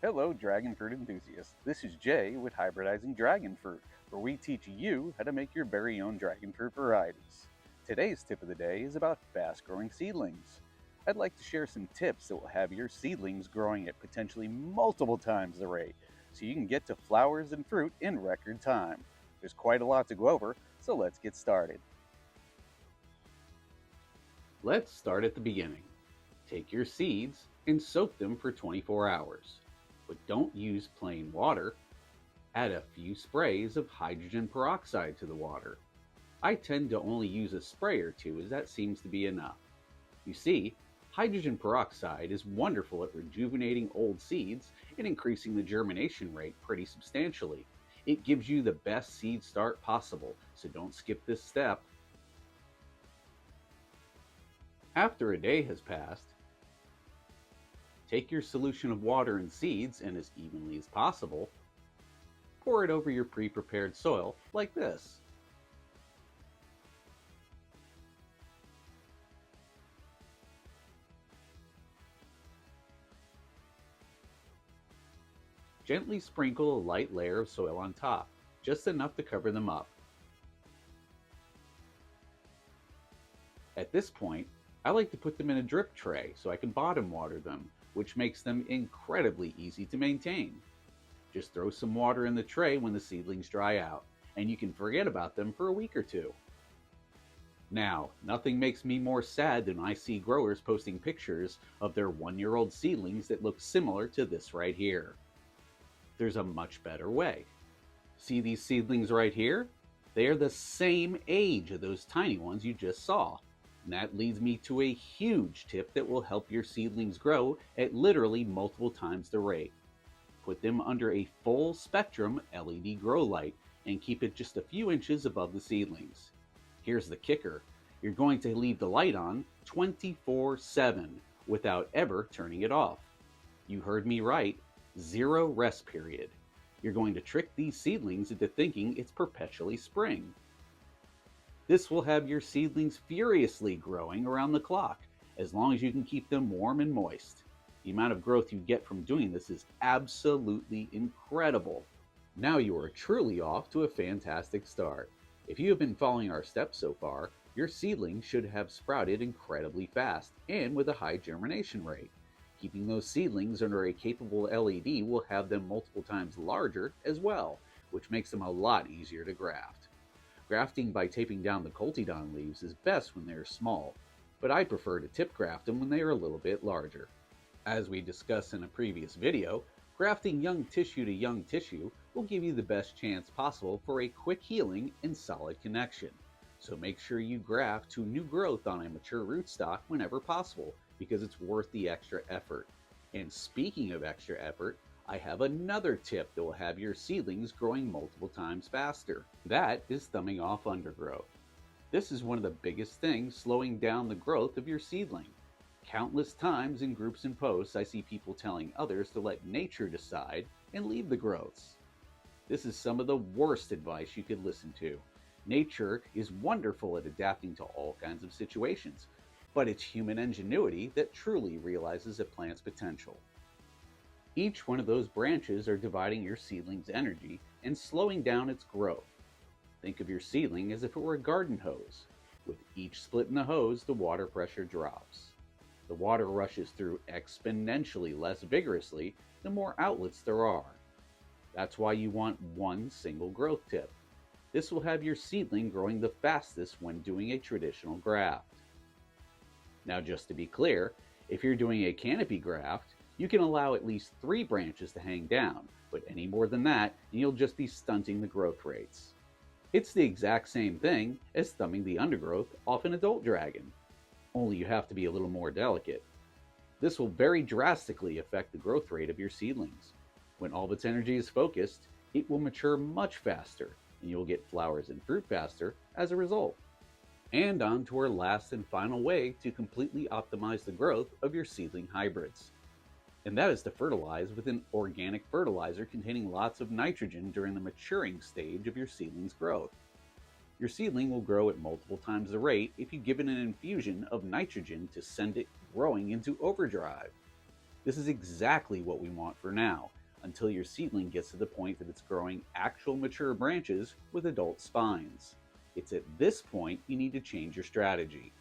Hello, dragon fruit enthusiasts. This is Jay with Hybridizing Dragon Fruit, where we teach you how to make your very own dragon fruit varieties. Today's tip of the day is about fast growing seedlings. I'd like to share some tips that will have your seedlings growing at potentially multiple times the rate, so you can get to flowers and fruit in record time. There's quite a lot to go over, so let's get started. Let's start at the beginning. Take your seeds and soak them for 24 hours. But don't use plain water. Add a few sprays of hydrogen peroxide to the water. I tend to only use a spray or two as that seems to be enough. You see, hydrogen peroxide is wonderful at rejuvenating old seeds and increasing the germination rate pretty substantially. It gives you the best seed start possible, so don't skip this step. After a day has passed, take your solution of water and seeds and as evenly as possible, pour it over your pre-prepared soil like this. Gently sprinkle a light layer of soil on top, just enough to cover them up. At this point, I like to put them in a drip tray so I can bottom water them, which makes them incredibly easy to maintain. Just throw some water in the tray when the seedlings dry out, and you can forget about them for a week or two. Now, nothing makes me more sad than I see growers posting pictures of their 1-year-old seedlings that look similar to this right here. There's a much better way. See these seedlings right here? They are the same age of those tiny ones you just saw. And that leads me to a huge tip that will help your seedlings grow at literally multiple times the rate. Put them under a full spectrum LED grow light and keep it just a few inches above the seedlings. Here's the kicker. You're going to leave the light on 24/7 without ever turning it off. You heard me right, zero rest period. You're going to trick these seedlings into thinking it's perpetually spring. This will have your seedlings furiously growing around the clock, as long as you can keep them warm and moist. The amount of growth you get from doing this is absolutely incredible. Now you are truly off to a fantastic start. If you have been following our steps so far, your seedlings should have sprouted incredibly fast and with a high germination rate. Keeping those seedlings under a capable LED will have them multiple times larger as well, which makes them a lot easier to graft. Grafting by taping down the Coltidon leaves is best when they are small, but I prefer to tip graft them when they are a little bit larger. As we discussed in a previous video, grafting young tissue to young tissue will give you the best chance possible for a quick healing and solid connection. So make sure you graft to new growth on a mature rootstock whenever possible, because it's worth the extra effort. And speaking of extra effort, I have another tip that will have your seedlings growing multiple times faster. That is thumbing off undergrowth. This is one of the biggest things slowing down the growth of your seedling. Countless times in groups and posts, I see people telling others to let nature decide and leave the growths. This is some of the worst advice you could listen to. Nature is wonderful at adapting to all kinds of situations, but it's human ingenuity that truly realizes a plant's potential. Each one of those branches are dividing your seedling's energy and slowing down its growth. Think of your seedling as if it were a garden hose. With each split in the hose, the water pressure drops. The water rushes through exponentially less vigorously the more outlets there are. That's why you want one single growth tip. This will have your seedling growing the fastest when doing a traditional graft. Now, just to be clear, if you're doing a canopy graft, you can allow at least 3 branches to hang down, but any more than that, and you'll just be stunting the growth rates. It's the exact same thing as thumbing the undergrowth off an adult dragon, only you have to be a little more delicate. This will very drastically affect the growth rate of your seedlings. When all of its energy is focused, it will mature much faster, and you'll get flowers and fruit faster as a result. And on to our last and final way to completely optimize the growth of your seedling hybrids. And that is to fertilize with an organic fertilizer containing lots of nitrogen during the maturing stage of your seedling's growth. Your seedling will grow at multiple times the rate if you give it an infusion of nitrogen to send it growing into overdrive. This is exactly what we want for now, until your seedling gets to the point that it's growing actual mature branches with adult spines. It's at this point you need to change your strategy.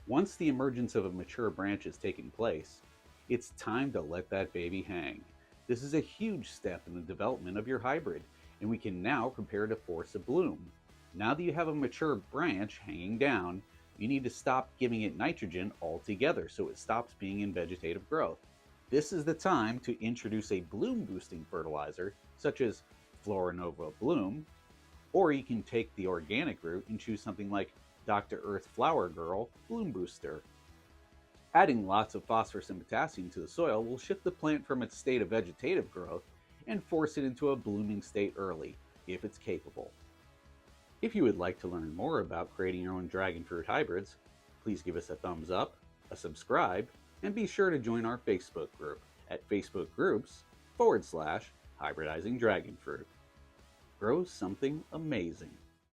Once the emergence of a mature branch has taken place, it's time to let that baby hang. This is a huge step in the development of your hybrid, and we can now prepare to force a bloom. Now that you have a mature branch hanging down, you need to stop giving it nitrogen altogether so it stops being in vegetative growth. This is the time to introduce a bloom boosting fertilizer, such as Floranova Bloom, or you can take the organic route and choose something like Dr. Earth Flower Girl Bloom Booster. Adding lots of phosphorus and potassium to the soil will shift the plant from its state of vegetative growth and force it into a blooming state early, if it's capable. If you would like to learn more about creating your own dragon fruit hybrids, please give us a thumbs up, a subscribe, and be sure to join our Facebook group at facebookgroups.com/hybridizing dragon fruit. Grow something amazing.